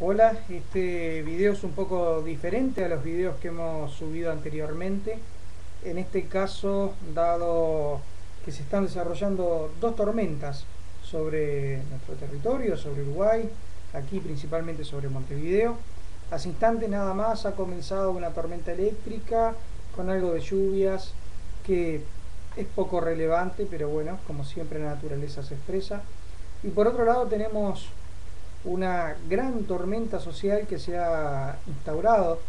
Hola, este video es un poco diferente a los videos que hemos subido anteriormente. En este caso, dado que se están desarrollando dos tormentas sobre nuestro territorio, sobre Uruguay, aquí principalmente sobre Montevideo. Hace instante nada más ha comenzado una tormenta eléctrica con algo de lluvias que es poco relevante, pero bueno, como siempre la naturaleza se expresa. Y por otro lado tenemos una gran tormenta social que se ha instaurado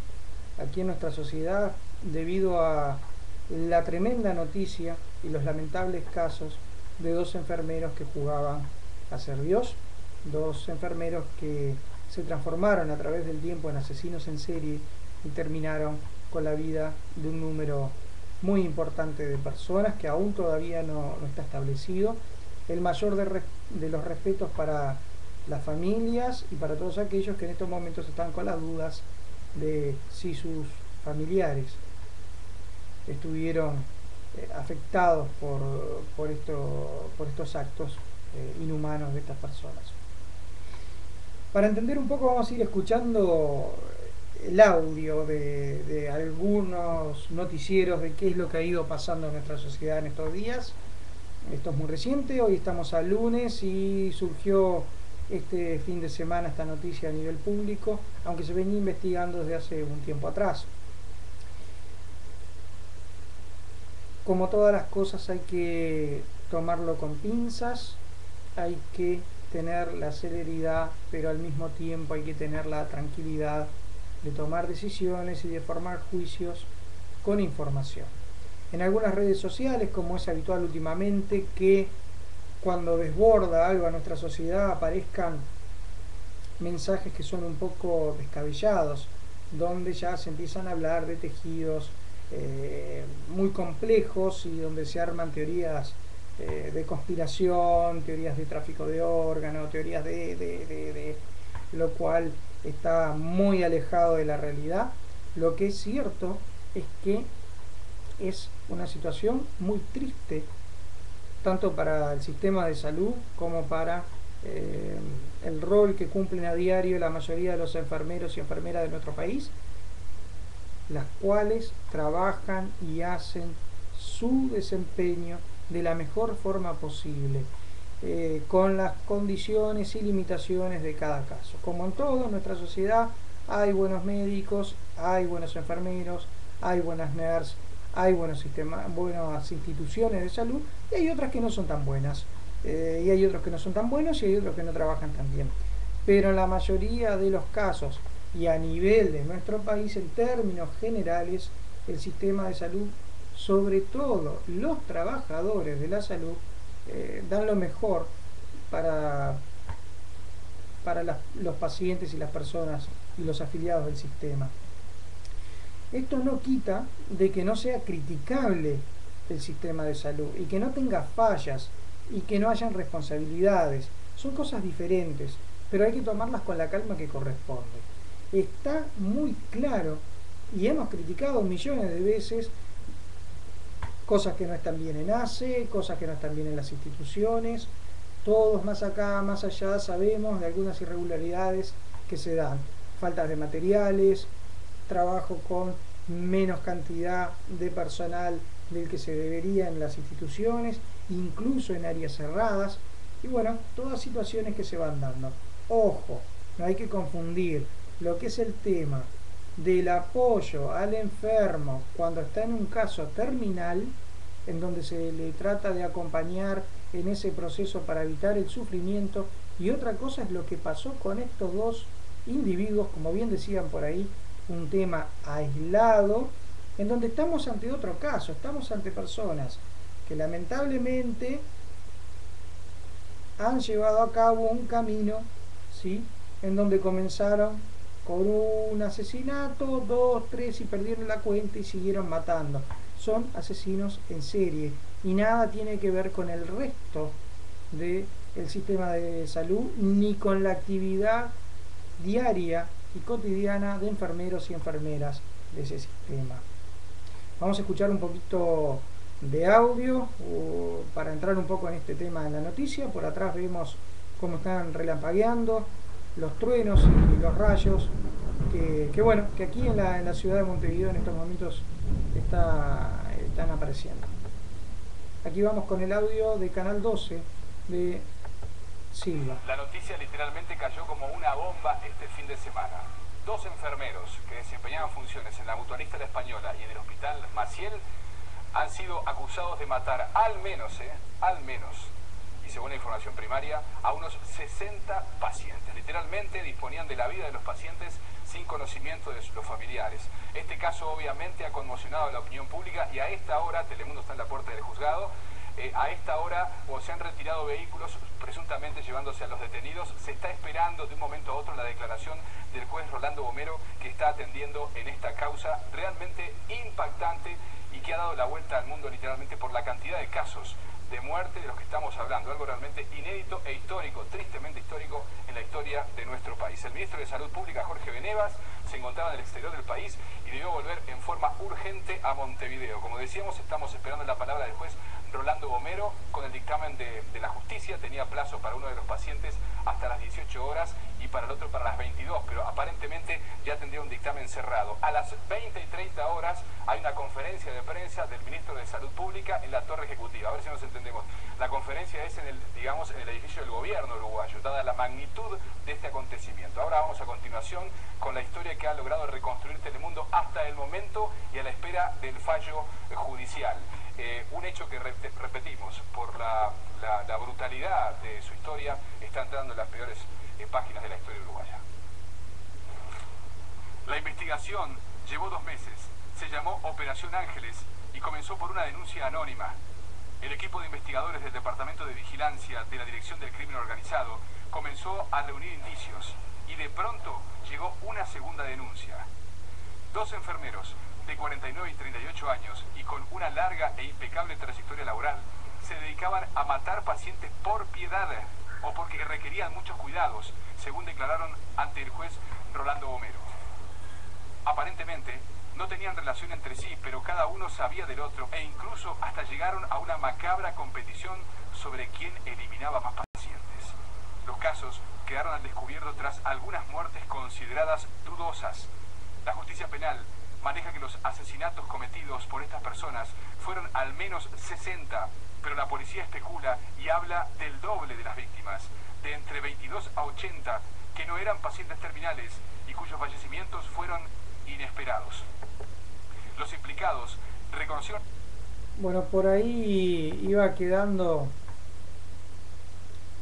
aquí en nuestra sociedad debido a la tremenda noticia y los lamentables casos de dos enfermeros que jugaban a ser Dios, dos enfermeros que se transformaron a través del tiempo en asesinos en serie y terminaron con la vida de un número muy importante de personas que aún todavía no está establecido. El mayor de los respetos para las familias y para todos aquellos que en estos momentos están con las dudas de si sus familiares estuvieron afectados por estos actos inhumanos de estas personas. Para entender un poco vamos a ir escuchando el audio de algunos noticieros de qué es lo que ha ido pasando en nuestra sociedad en estos días. Esto es muy reciente, hoy estamos a lunes y surgió este fin de semana esta noticia a nivel público, aunque se venía investigando desde hace un tiempo atrás. Como todas las cosas hay que tomarlo con pinzas, hay que tener la celeridad, pero al mismo tiempo hay que tener la tranquilidad de tomar decisiones y de formar juicios con información. En algunas redes sociales, como es habitual últimamente, que cuando desborda algo a nuestra sociedad aparezcan mensajes que son un poco descabellados, donde ya se empiezan a hablar de tejidos muy complejos y donde se arman teorías de conspiración, teorías de tráfico de órganos, teorías de lo cual está muy alejado de la realidad. Lo que es cierto es que es una situación muy triste tanto para el sistema de salud como para eh, el rol que cumplen a diario la mayoría de los enfermeros y enfermeras de nuestro país, las cuales trabajan y hacen su desempeño de la mejor forma posible, con las condiciones y limitaciones de cada caso. Como en todo en nuestra sociedad hay buenos médicos, hay buenos enfermeros, hay buenas nurses, hay buenos sistemas, buenas instituciones de salud y hay otras que no son tan buenas. Y hay otros que no son tan buenos y hay otros que no trabajan tan bien. Pero en la mayoría de los casos y a nivel de nuestro país, en términos generales, el sistema de salud, sobre todo los trabajadores de la salud, dan lo mejor para, los pacientes y las personas y los afiliados del sistema. Esto no quita de que no sea criticable el sistema de salud y que no tenga fallas y que no hayan responsabilidades. Son cosas diferentes, pero hay que tomarlas con la calma que corresponde. Está muy claro y hemos criticado millones de veces cosas que no están bien en ACE, cosas que no están bien en las instituciones. Todos más acá, más allá, sabemos de algunas irregularidades que se dan. Faltas de materiales, trabajo con menos cantidad de personal del que se debería en las instituciones, incluso en áreas cerradas, y bueno, todas situaciones que se van dando. Ojo, no hay que confundir lo que es el tema del apoyo al enfermo cuando está en un caso terminal, en donde se le trata de acompañar en ese proceso para evitar el sufrimiento, y otra cosa es lo que pasó con estos dos individuos, como bien decían por ahí, un tema aislado, en donde estamos ante otro caso, estamos ante personas que lamentablemente han llevado a cabo un camino, ¿sí?, en donde comenzaron con un asesinato, dos, tres y perdieron la cuenta y siguieron matando. Son asesinos en serie y nada tiene que ver con el resto del sistema de salud ni con la actividad diaria y cotidiana de enfermeros y enfermeras de ese sistema. Vamos a escuchar un poquito de audio para entrar un poco en este tema de la noticia. Por atrás vemos cómo están relampagueando los truenos y los rayos, que bueno, que aquí en la ciudad de Montevideo en estos momentos están apareciendo. Aquí vamos con el audio de Canal 12 de Silva. La noticia literalmente cayó como una bomba este fin de semana. Dos enfermeros que desempeñaban funciones en la Mutualista La Española y en el Hospital Maciel han sido acusados de matar al menos, y según la información primaria, a unos 60 pacientes. Literalmente disponían de la vida de los pacientes sin conocimiento de los familiares. Este caso obviamente ha conmocionado a la opinión pública y a esta hora, Telemundo está en la puerta del juzgado, a esta hora se han retirado vehículos presuntamente llevándose a los detenidos. Se está esperando de un momento a otro la declaración del juez Rolando Gomero, que está atendiendo en esta causa realmente impactante y que ha dado la vuelta al mundo literalmente por la cantidad de casos de muerte de los que estamos hablando, algo realmente inédito e histórico, tristemente histórico en la historia de nuestro país. El ministro de Salud Pública, Jorge Benevas, se encontraba en el exterior del país y debió volver en forma urgente a Montevideo. Como decíamos, estamos esperando la palabra del juez Rolando Gomero con el dictamen de la justicia. Tenía plazo para uno de los pacientes hasta las 18 horas y para el otro para las 22, pero aparentemente ya tendría un dictamen cerrado. A las 20 y 30 horas hay una conferencia de prensa del ministro de Salud Pública en la Torre Ejecutiva. A ver si nos entendemos. La conferencia es en el edificio del gobierno uruguayo, dada la magnitud de este acontecimiento. Ahora vamos a continuación con la historia que ha logrado reconstruir Telemundo hasta el momento y a la espera del fallo judicial. Un hecho que repetimos, por la brutalidad de su historia, está entrando en las peores páginas de la historia uruguaya. La investigación llevó 2 meses, se llamó Operación Ángeles y comenzó por una denuncia anónima. El equipo de investigadores del Departamento de Vigilancia de la Dirección del Crimen Organizado comenzó a reunir indicios y de pronto llegó una segunda denuncia. 2 enfermeros de 49 y 38 años y con una larga e impecable trayectoria laboral se dedicaban a matar pacientes por piedad o porque requerían muchos cuidados, según declararon ante el juez Rolando Gomero. Aparentemente no tenían relación entre sí, pero cada uno sabía del otro e incluso hasta llegaron a una macabra competición sobre quién eliminaba más pacientes. Los casos quedaron al descubierto tras algunas muertes consideradas dudosas. La justicia penal maneja que los asesinatos cometidos por estas personas fueron al menos 60, pero la policía especula y habla del doble de las víctimas, de entre 22 a 80, que no eran pacientes terminales y cuyos fallecimientos fueron inesperados. Los implicados reconocieron... Bueno, por ahí iba quedando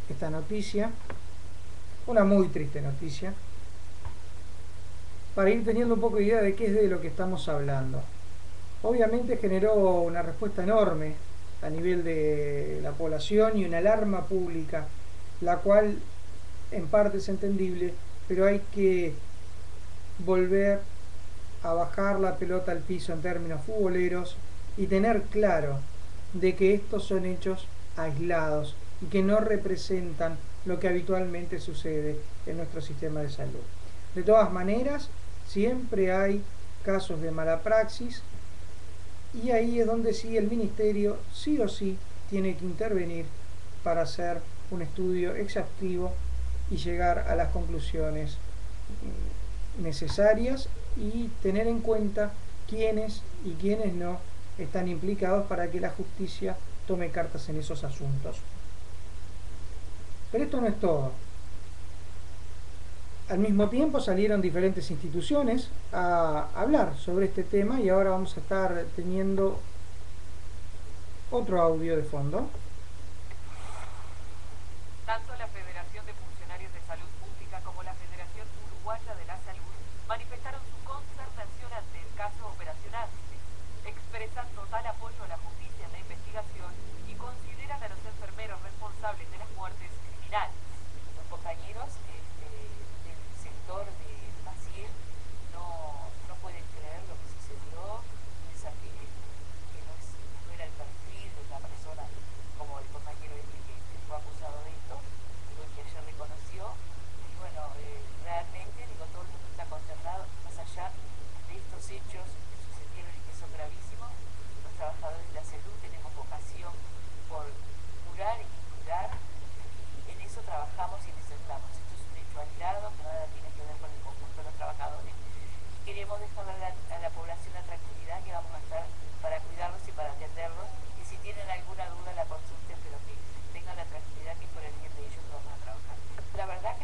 esta noticia, una muy triste noticia, para ir teniendo un poco de idea de qué es de lo que estamos hablando. Obviamente generó una respuesta enorme a nivel de la población y una alarma pública, la cual en parte es entendible, pero hay que volver a bajar la pelota al piso en términos futboleros y tener claro de que estos son hechos aislados y que no representan lo que habitualmente sucede en nuestro sistema de salud. De todas maneras, siempre hay casos de mala praxis y ahí es donde sí el ministerio sí o sí tiene que intervenir para hacer un estudio exhaustivo y llegar a las conclusiones necesarias y tener en cuenta quiénes y quiénes no están implicados para que la justicia tome cartas en esos asuntos. Pero esto no es todo. Al mismo tiempo salieron diferentes instituciones a hablar sobre este tema y ahora vamos a estar teniendo otro audio de fondo. Tanto la Federación de Funcionarios de Salud Pública como la Federación Uruguaya de la Salud manifestaron su consternación ante el caso Operación Ángeles. Expresan total apoyo a la justicia en la investigación y consideran a los enfermeros responsables de las muertes criminales. Los compañeros del sector de Maciel no pueden creer lo que sucedió, piensan que no era el perfil de una persona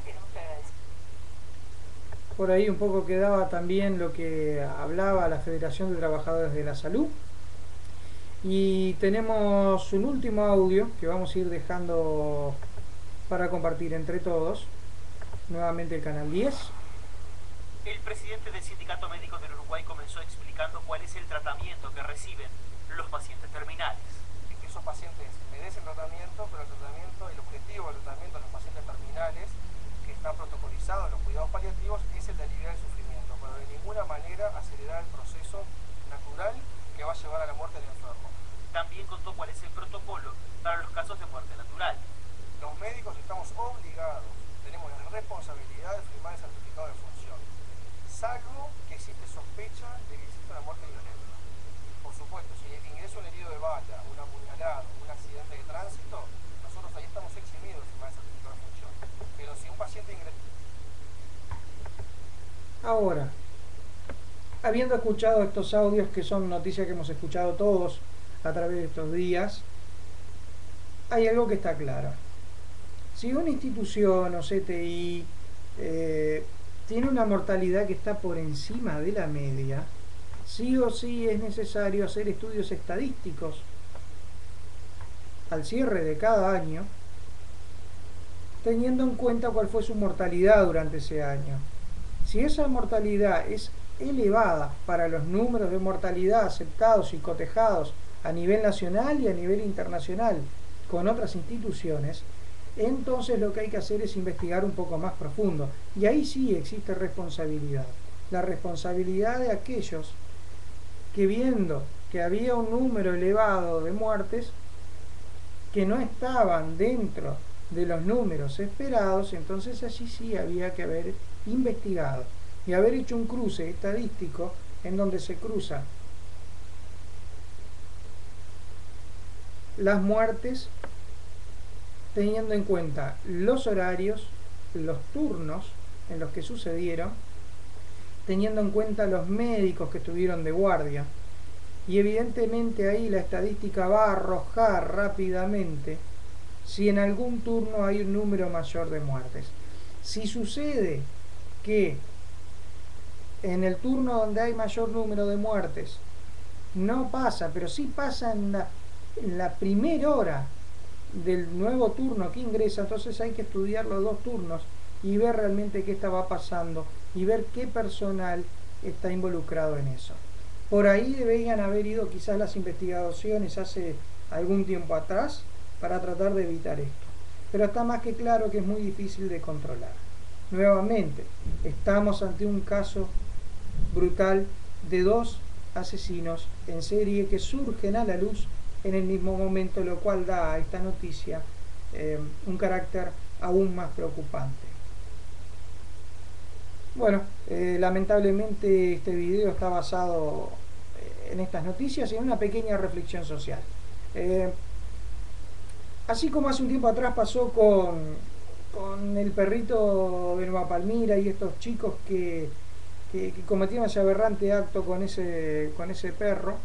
tenemos que agradecer. Por ahí un poco quedaba también lo que hablaba la Federación de Trabajadores de la Salud. Y tenemos un último audio que vamos a ir dejando para compartir entre todos. Nuevamente el canal 10. El presidente del Sindicato Médico del Uruguay comenzó explicando cuál es el tratamiento que reciben los pacientes terminales. Que esos pacientes merecen tratamiento, pero el tratamiento, el objetivo del tratamiento de los pacientes terminales, que está protocolizado en los cuidados paliativos, es el de aliviar el sufrimiento, pero de ninguna manera acelerar el proceso natural que va a llevar a la muerte del enfermo. También contó cuál es el protocolo para los casos de muerte natural. Los médicos estamos obligados, tenemos la responsabilidad de firmar el certificado de función, salvo que existe sospecha de que existe una muerte violenta. Por supuesto, si ingresa un herido de bala, un apuñalado, un accidente de tránsito, nosotros ahí estamos eximidos de firmar el certificado de función. Pero si un paciente ingresa... Ahora, habiendo escuchado estos audios, que son noticias que hemos escuchado todos a través de estos días, hay algo que está claro. Si una institución o CTI tiene una mortalidad que está por encima de la media, sí o sí es necesario hacer estudios estadísticos al cierre de cada año, teniendo en cuenta cuál fue su mortalidad durante ese año. Si esa mortalidad es elevada para los números de mortalidad aceptados y cotejados a nivel nacional y a nivel internacional con otras instituciones, entonces lo que hay que hacer es investigar un poco más profundo. Y ahí sí existe responsabilidad. La responsabilidad de aquellos que, viendo que había un número elevado de muertes que no estaban dentro de los números esperados, entonces allí sí había que haber investigado y haber hecho un cruce estadístico en donde se cruzan las muertes teniendo en cuenta los horarios, los turnos en los que sucedieron, teniendo en cuenta los médicos que estuvieron de guardia. Y evidentemente ahí la estadística va a arrojar rápidamente si en algún turno hay un número mayor de muertes. Si sucede que en el turno donde hay mayor número de muertes no pasa, pero sí pasa en la primera hora del nuevo turno que ingresa, entonces hay que estudiar los dos turnos y ver realmente qué estaba pasando y ver qué personal está involucrado en eso. Por ahí deberían haber ido quizás las investigaciones hace algún tiempo atrás para tratar de evitar esto. Pero está más que claro que es muy difícil de controlar. Nuevamente, estamos ante un caso brutal de dos asesinos en serie que surgen a la luz en el mismo momento, lo cual da a esta noticia un carácter aún más preocupante. Bueno, lamentablemente este video está basado en estas noticias y en una pequeña reflexión social. Así como hace un tiempo atrás pasó con el perrito de Nueva Palmira y estos chicos que cometieron ese aberrante acto con ese perro,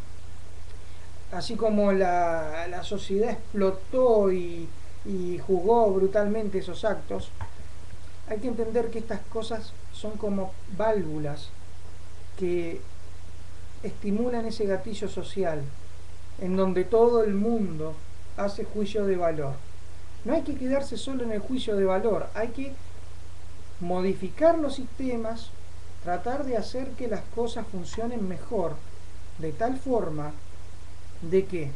así como la sociedad explotó y juzgó brutalmente esos actos, hay que entender que estas cosas son como válvulas que estimulan ese gatillo social en donde todo el mundo hace juicio de valor. No hay que quedarse solo en el juicio de valor, hay que modificar los sistemas, tratar de hacer que las cosas funcionen mejor, de tal forma de que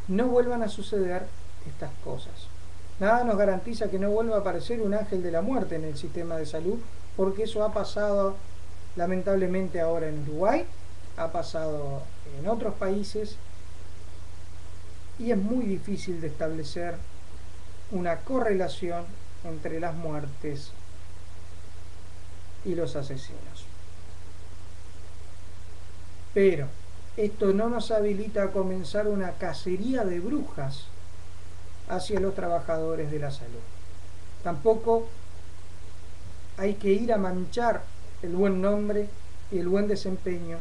no vuelvan a suceder estas cosas. Nada nos garantiza que no vuelva a aparecer un ángel de la muerte en el sistema de salud, porque eso ha pasado lamentablemente ahora en Uruguay, ha pasado en otros países, y es muy difícil de establecer una correlación entre las muertes y los asesinos. Pero esto no nos habilita a comenzar una cacería de brujas hacia los trabajadores de la salud. Tampoco hay que ir a manchar el buen nombre y el buen desempeño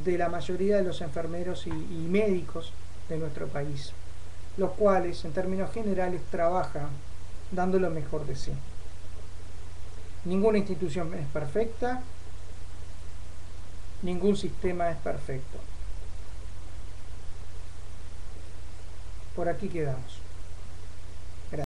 de la mayoría de los enfermeros y médicos de nuestro país, los cuales en términos generales trabajan dando lo mejor de sí. Ninguna institución es perfecta, ningún sistema es perfecto. Por aquí quedamos.